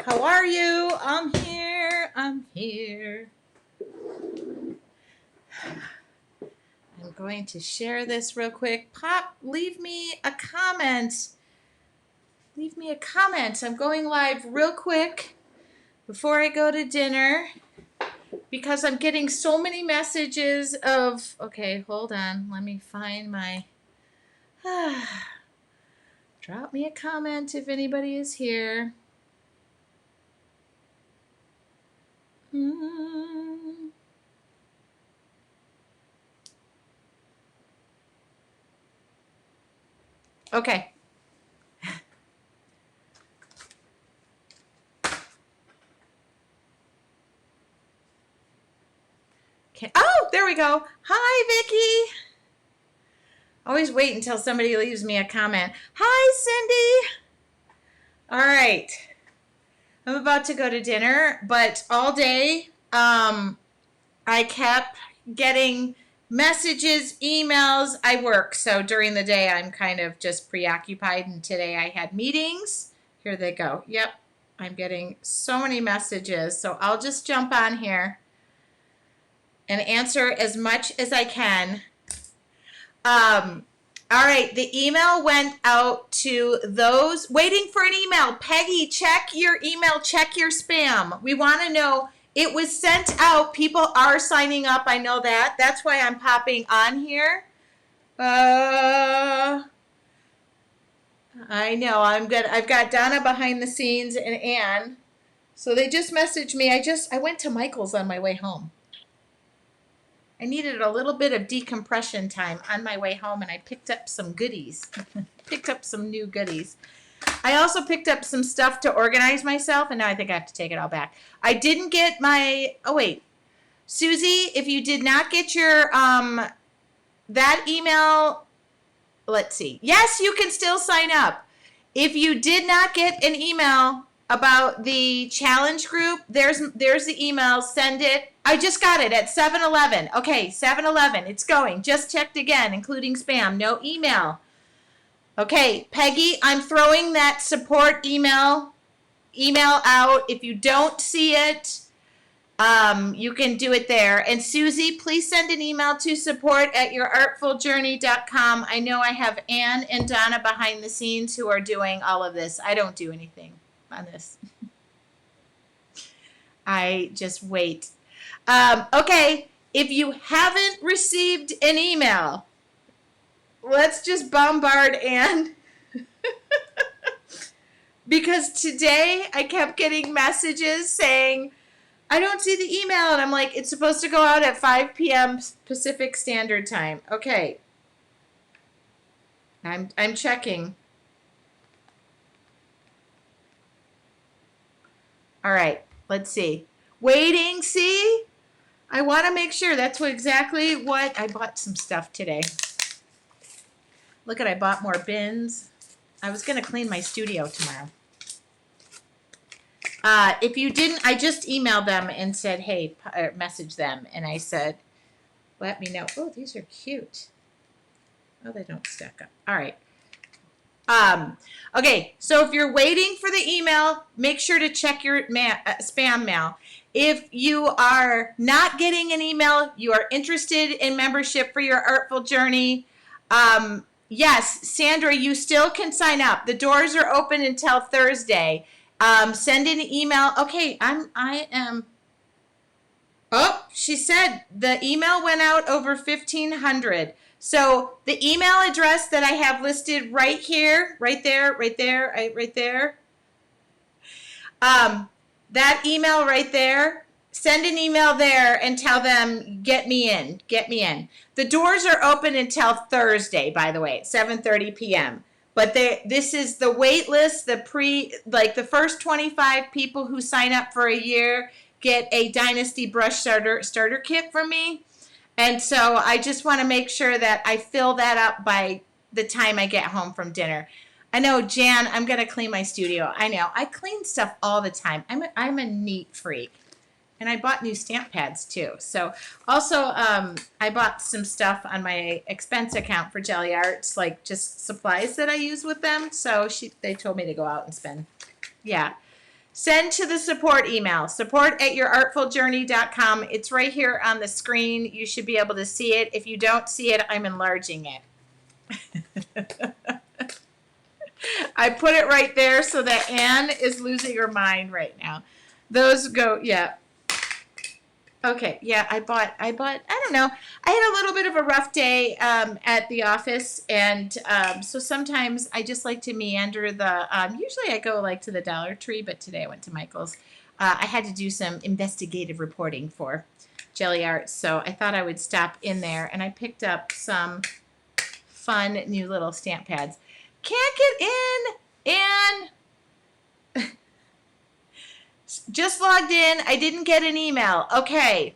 How are you? I'm here. I'm here. I'm going to share this real quick. Pop, leave me a comment. Leave me a comment. I'm going live real quick before I go to dinner because I'm getting so many messages of, okay, hold on. Let me find my, drop me a comment if anybody is here. Okay. Oh, there we go. Hi, Vicki. Always wait until somebody leaves me a comment. Hi, Cindy. All right. I'm about to go to dinner, but all day I kept getting messages, emails. I work, so during the day I'm kind of just preoccupied, and today I had meetings. Here they go. Yep, I'm getting so many messages, so I'll just jump on here and answer as much as I can. All right, the email went out to those waiting for an email. Peggy, check your email, check your spam. We want to know it was sent out. People are signing up. I know that. That's why I'm popping on here. I know. I'm good. I've got Donna behind the scenes and Ann. So they just messaged me. I went to Michael's on my way home. I needed a little bit of decompression time on my way home, and I picked up some goodies. Picked up some new goodies. I also picked up some stuff to organize myself, and now I think I have to take it all back. I didn't get my, oh wait, Susie, if you did not get your, that email, let's see. Yes, you can still sign up. If you did not get an email about the challenge group, there's the email, send it. I just got it at 7-Eleven. Okay, 7-Eleven, it's going. Just checked again, including spam, no email. Okay, Peggy, I'm throwing that support email out. If you don't see it, you can do it there. And Susie, please send an email to support@yourartfuljourney.com. I know I have Ann and Donna behind the scenes who are doing all of this. I don't do anything on this. I just wait. Okay, if you haven't received an email, let's just bombard Ann. Because today I kept getting messages saying, I don't see the email. And I'm like, it's supposed to go out at 5 p.m. Pacific Standard Time. Okay. I'm checking. All right, let's see. Waiting, see? I want to make sure that's exactly what I bought some stuff today. Look at, I bought more bins. I was going to clean my studio tomorrow. If you didn't, I just emailed them and said, hey, message them. And I said, let me know. Oh, these are cute. Oh, they don't stack up. All right. Okay, so if you're waiting for the email, make sure to check your spam mail. If you are not getting an email, you are interested in membership for your Artful Journey, yes, Sandra, you still can sign up. The doors are open until Thursday. Send an email. Okay, I am. Oh, she said the email went out over 1,500. So the email address that I have listed right here, right there. That email right there, send an email there and tell them, get me in. The doors are open until Thursday, by the way, 7:30 p.m. But this is the wait list, the first 25 people who sign up for a year get a Dynasty brush starter kit from me. And so I just want to make sure that I fill that up by the time I get home from dinner. I know, Jan, I'm going to clean my studio. I know. I clean stuff all the time. I'm a neat freak. And I bought new stamp pads, too. So, also, I bought some stuff on my expense account for Jelly Arts, like just supplies that I use with them. So, they told me to go out and spend. Yeah. Send to the support email, support@yourartfuljourney.com. It's right here on the screen. You should be able to see it. If you don't see it, I'm enlarging it. I put it right there so that Anne is losing her mind right now. Those go, yeah. Okay, yeah, I bought, I don't know. I had a little bit of a rough day at the office, and so sometimes I just like to meander the, usually I go like to the Dollar Tree, but today I went to Michael's. I had to do some investigative reporting for Jelly Arts, so I thought I would stop in there, and I picked up some fun new little stamp pads. Can't get in, and just logged in. I didn't get an email. Okay.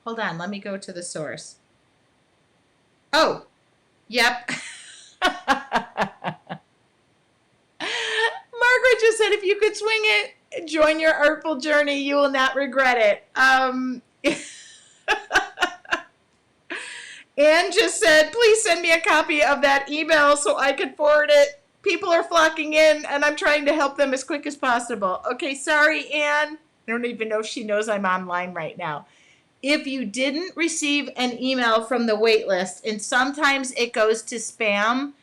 Hold on. Let me go to the source. Oh, yep. Margaret just said, if you could swing it, join your artful journey. You will not regret it. Anne just said, please send me a copy of that email so I can forward it. People are flocking in, and I'm trying to help them as quick as possible. Okay, sorry, Anne. I don't even know if she knows I'm online right now. If you didn't receive an email from the waitlist, and sometimes it goes to spam,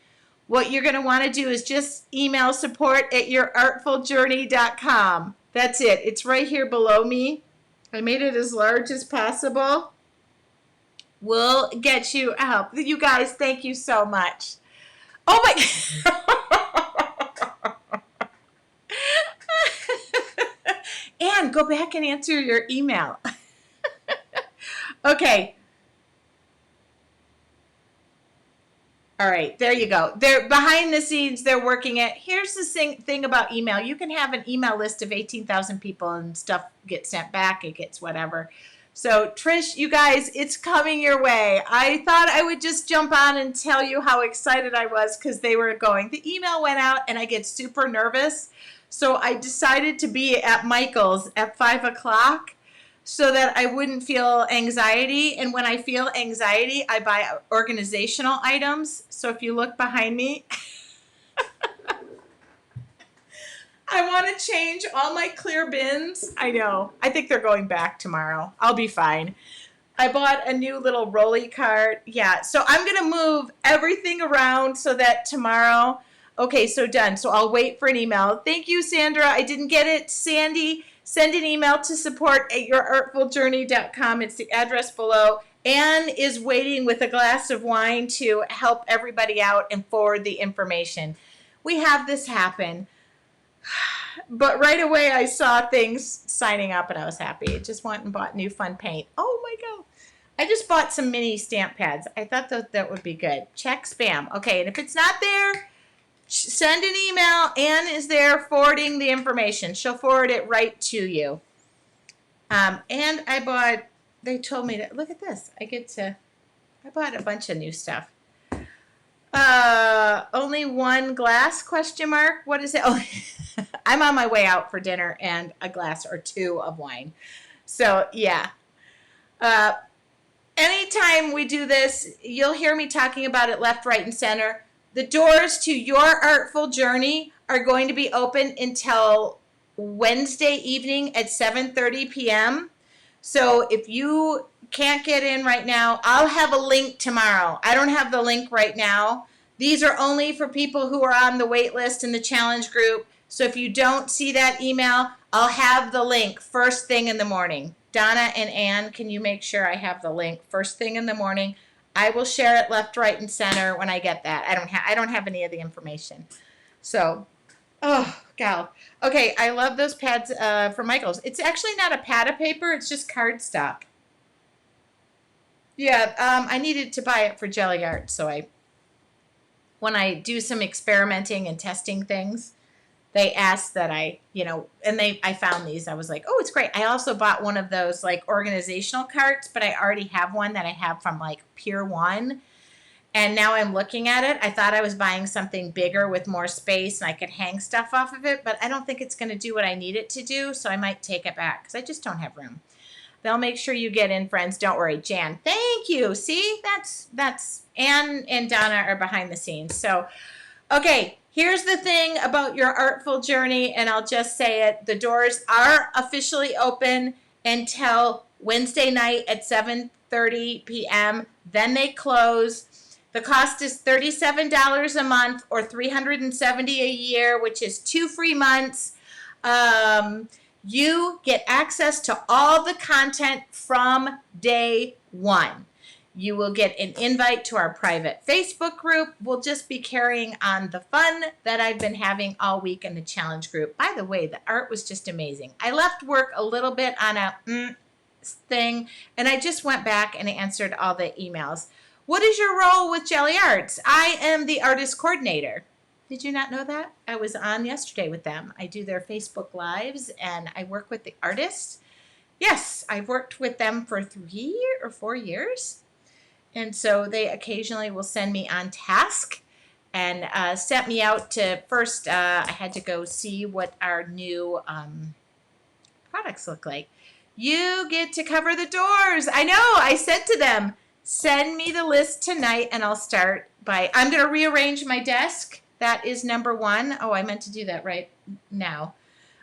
what you're going to want to do is just email support@yourartfuljourney.com. That's it. It's right here below me. I made it as large as possible. We'll get you help. You guys, thank you so much. Oh my Anne, go back and answer your email. Okay. All right, there you go. They're behind the scenes, they're working it. Here's the thing about email. You can have an email list of 18,000 people and stuff gets sent back, it gets whatever. So Trish, you guys, it's coming your way. I thought I would just jump on and tell you how excited I was because they were going. The email went out and I get super nervous. So I decided to be at Michael's at 5 o'clock so that I wouldn't feel anxiety. And when I feel anxiety, I buy organizational items. So if you look behind me, I want to change all my clear bins. I know. I think they're going back tomorrow. I'll be fine. I bought a new little rolly cart. Yeah, so I'm going to move everything around so that tomorrow. Okay, so done. So I'll wait for an email. Thank you, Sandra. I didn't get it. Sandy, send an email to support@yourartfuljourney.com. It's the address below. Anne is waiting with a glass of wine to help everybody out and forward the information. We have this happen. But right away I saw things signing up and I was happy. I just went and bought new fun paint. Oh my God. I just bought some mini stamp pads. I thought that would be good. Check spam. Okay, and if it's not there, send an email. Anne is there forwarding the information. She'll forward it right to you. And I bought, they told me that, look at this. I bought a bunch of new stuff. Only one glass, question mark. What is it? Oh, I'm on my way out for dinner and a glass or two of wine. So yeah. Anytime we do this, you'll hear me talking about it left, right, and center. The doors to your artful journey are going to be open until Wednesday evening at 7:30 p.m. So if you can't get in right now, I'll have a link tomorrow. I don't have the link right now. These are only for people who are on the wait list in the challenge group. So if you don't see that email, I'll have the link first thing in the morning. Donna and Ann, can you make sure I have the link first thing in the morning? I will share it left, right, and center when I get that. I don't have any of the information. So, oh, gal. Okay, I love those pads for Michael's. It's actually not a pad of paper. It's just cardstock. Yeah, I needed to buy it for Jelly Art, so when I do some experimenting and testing things, they asked that I found these. I was like, oh, it's great. I also bought one of those like organizational carts, but I already have one that I have from like Pier 1. And now I'm looking at it. I thought I was buying something bigger with more space and I could hang stuff off of it, but I don't think it's going to do what I need it to do, so I might take it back because I just don't have room. They'll make sure you get in, friends. Don't worry. Jan, thank you. See, that's Ann and Donna are behind the scenes. So Okay, here's the thing about your artful journey, and I'll just say it. The doors are officially open until Wednesday night at 7:30 p.m. Then they close. The cost is $37 a month or $370 a year, which is 2 free months. You get access to all the content from day one. You will get an invite to our private Facebook group. We'll just be carrying on the fun that I've been having all week in the challenge group. By the way, the art was just amazing. I left work a little bit on a thing, and I just went back and answered all the emails. What is your role with Jelly Arts? I am the artist coordinator. Did you not know that? I was on yesterday with them. I do their Facebook Lives, and I work with the artists. Yes, I've worked with them for 3 or 4 years. And so they occasionally will send me on task and set me out to first. I had to go see what our new products look like. You get to cover the doors. I know. I said to them, send me the list tonight, and I'll start by. I'm going to rearrange my desk. That is number one. Oh, I meant to do that right now.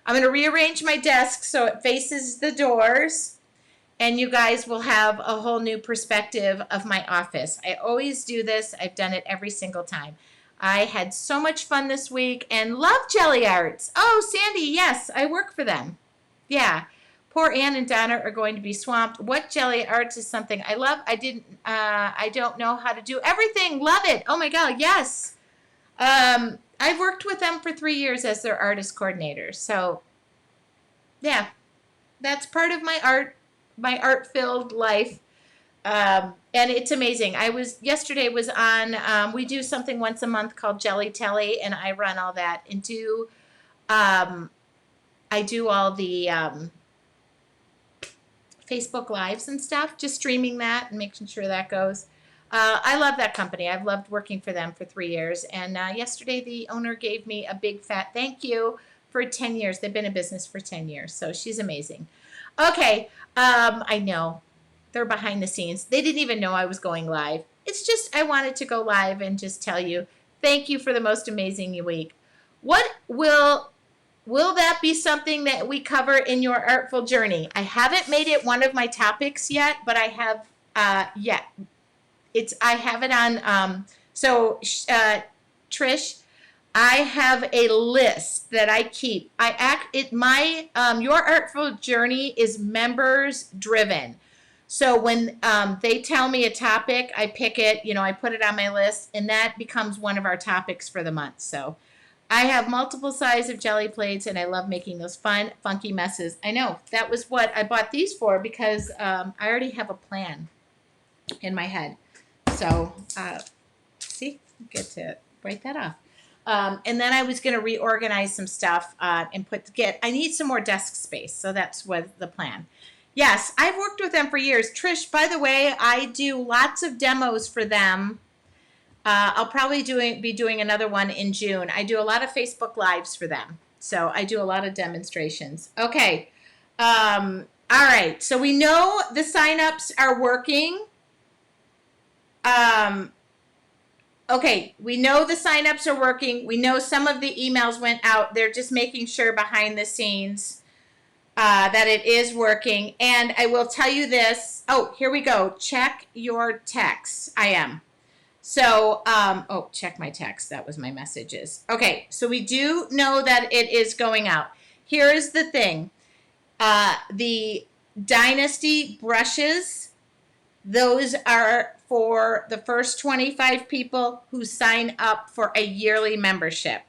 I'm going to rearrange my desk so it faces the doors. And you guys will have a whole new perspective of my office. I always do this. I've done it every single time. I had so much fun this week and love Jelly Arts. Oh, Sandy, yes, I work for them. Yeah. Poor Ann and Donna are going to be swamped. What Jelly Arts is something I love. I don't know how to do everything. Love it. Oh my God, yes. I've worked with them for 3 years as their artist coordinator. So, yeah, that's part of my art-filled life, and it's amazing. Yesterday was on. We do something once a month called Jelly Telly, and I run all that and do. I do all the Facebook Lives and stuff, just streaming that and making sure that goes. I love that company. I've loved working for them for 3 years, and yesterday the owner gave me a big fat thank you for 10 years. They've been in business for 10 years, so she's amazing. Okay, I know. They're behind the scenes. They didn't even know I was going live. It's just I wanted to go live and just tell you thank you for the most amazing week. What will that be something that we cover in your artful journey? I haven't made it one of my topics yet, but I have I have it on Trish, I have a list that I keep. Your artful journey is members driven. So when they tell me a topic, I pick it, I put it on my list, and that becomes one of our topics for the month. So I have multiple sizes of jelly plates, and I love making those fun, funky messes. I know, that was what I bought these for, because I already have a plan in my head. So, see, get to write that off. And then I was going to reorganize some stuff and I need some more desk space. So that's what the plan. Yes, I've worked with them for years. Trish, by the way, I do lots of demos for them. I'll probably be doing another one in June. I do a lot of Facebook Lives for them. So I do a lot of demonstrations. Okay. All right. So we know the signups are working. Okay, we know the signups are working. We know some of the emails went out. They're just making sure behind the scenes that it is working. And I will tell you this. Oh, here we go. Check your texts. I am. So, check my text. That was my messages. Okay, so we do know that it is going out. Here is the thing. The Dynasty brushes, those are for the first 25 people who sign up for a yearly membership.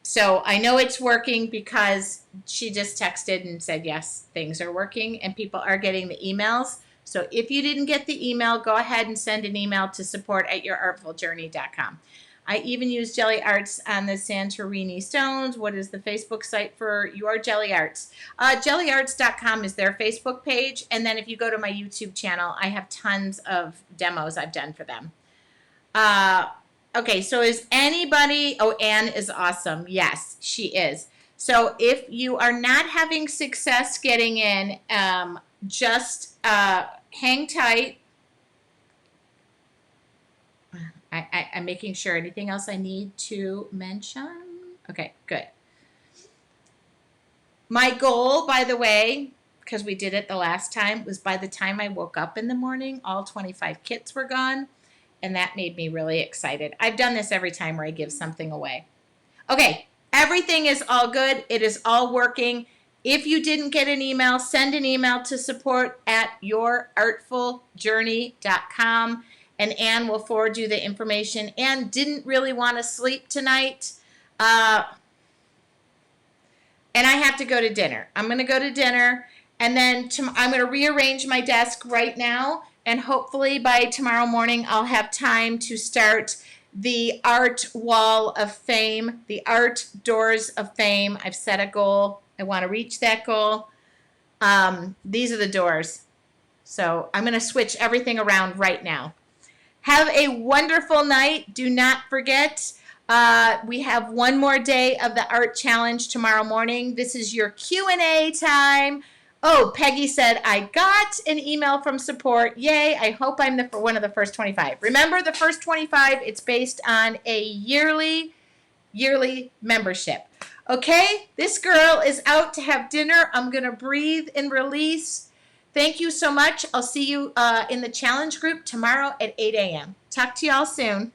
So I know it's working because she just texted and said, yes, things are working and people are getting the emails. So if you didn't get the email, go ahead and send an email to support@yourartfuljourney.com. I even use Jelly Arts on the Santorini stones. What is the Facebook site for your Jelly Arts? Jellyarts.com is their Facebook page. And then if you go to my YouTube channel, I have tons of demos I've done for them. Okay, so is anybody... Oh, Anne is awesome. Yes, she is. So if you are not having success getting in, just hang tight. I'm making sure. Anything else I need to mention? Okay, good. My goal, by the way, because we did it the last time, was by the time I woke up in the morning, all 25 kits were gone. And that made me really excited. I've done this every time where I give something away. Okay, everything is all good. It is all working. If you didn't get an email, send an email to support@yourartfuljourney.com, and Anne will forward you the information. Anne didn't really want to sleep tonight, and I have to go to dinner. I'm going to go to dinner, and then I'm going to rearrange my desk right now, and hopefully by tomorrow morning I'll have time to start the Art Wall of Fame, the Art Doors of Fame. I've set a goal. I want to reach that goal. These are the doors. So I'm going to switch everything around right now. Have a wonderful night. Do not forget, we have one more day of the art challenge tomorrow morning. This is your Q&A time. Oh, Peggy said, I got an email from support. Yay, I hope I'm one of the first 25. Remember, the first 25, it's based on a yearly membership. Okay, this girl is out to have dinner. I'm going to breathe and release. Thank you so much. I'll see you in the challenge group tomorrow at 8 a.m. Talk to y'all soon.